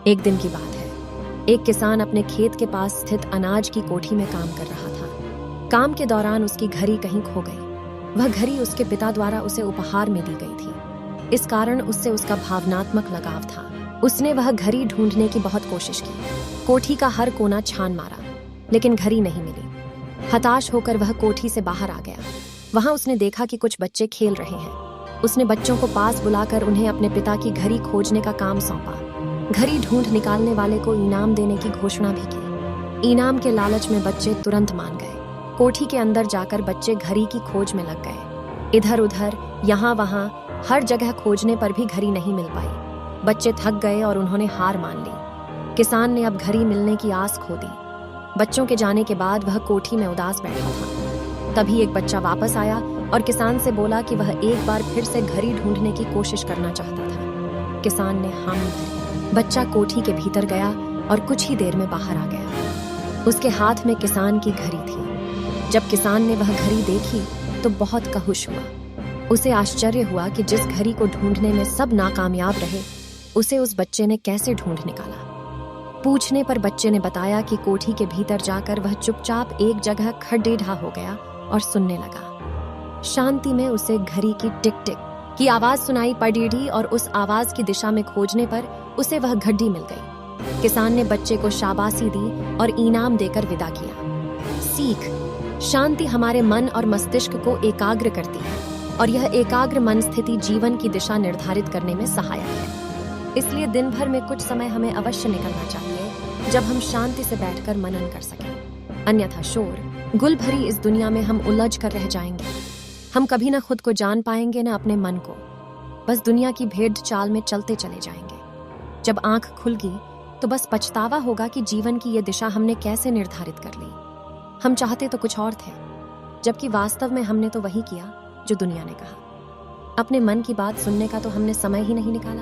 एक दिन की बात है। एक किसान अपने खेत के पास स्थित अनाज की कोठी में काम कर रहा था। काम के दौरान उसकी घड़ी कहीं खो गई। वह घड़ी उसके पिता द्वारा उसे उपहार में दी गई थी। इस कारण उससे उसका भावनात्मक लगाव था। उसने वह घड़ी ढूंढने की बहुत कोशिश की। कोठी का हर कोना छान मारा, लेकिन घड़ी नहीं मिली। हताश होकर वह कोठी से बाहर आ गया। वहां उसने देखा कि कुछ बच्चे खेल रहे हैं। उसने बच्चों को पास बुलाकर उन्हें अपने पिता की घड़ी खोजने का काम सौंपा। घड़ी ढूंढ निकालने वाले को इनाम देने की घोषणा भी की। इनाम के लालच में बच्चे तुरंत मान गए। कोठी के अंदर जाकर बच्चे घड़ी की खोज में लग गए। इधर उधर, यहाँ वहाँ, हर जगह खोजने पर भी घड़ी नहीं मिल पाई। बच्चे थक गए और उन्होंने हार मान ली। किसान ने अब घड़ी मिलने की आस खो दी। बच्चों के जाने के बाद वह कोठी में उदास बैठा था। तभी एक बच्चा वापस आया और किसान से बोला कि वह एक बार फिर से घड़ी ढूंढने की कोशिश करना चाहता था। किसान ने हामी भरी। बच्चा कोठी के भीतर गया और कुछ ही देर में बाहर आ गया। उसके हाथ में किसान की घड़ी थी। जब किसान ने वह घड़ी देखी तो बहुत खुश हुआ। उसे आश्चर्य हुआ कि जिस घड़ी को ढूंढने में सब नाकामयाब रहे, उसे उस बच्चे ने कैसे ढूंढ निकाला। पूछने पर बच्चे ने बताया कि कोठी के भीतर जाकर वह चुपचाप एक जगह खड़ेढ़ा हो गया और सुनने लगा। शांति में उसे घड़ी की टिक टिक की आवाज सुनाई पड़ी और उस आवाज की दिशा में खोजने पर उसे वह घड़ी मिल गई। किसान ने बच्चे को शाबाशी दी और इनाम देकर विदा किया। सीख: शांति हमारे मन और मस्तिष्क को एकाग्र करती है और यह एकाग्र मन स्थिति जीवन की दिशा निर्धारित करने में सहायक है। इसलिए दिन भर में कुछ समय हमें अवश्य निकलना चाहिए जब हम शांति से बैठकर मनन कर सकें। अन्यथा शोर गुल भरी इस दुनिया में हम उलझ कर रह जाएंगे। हम कभी न खुद को जान पाएंगे न अपने मन को। बस दुनिया की भेड़ चाल में चलते चले जाएंगे। जब आंख खुलगी तो बस पछतावा होगा कि जीवन की ये दिशा हमने कैसे निर्धारित कर ली। हम चाहते तो कुछ और थे, जबकि वास्तव में हमने तो वही किया जो दुनिया ने कहा। अपने मन की बात सुनने का तो हमने समय ही नहीं निकाला।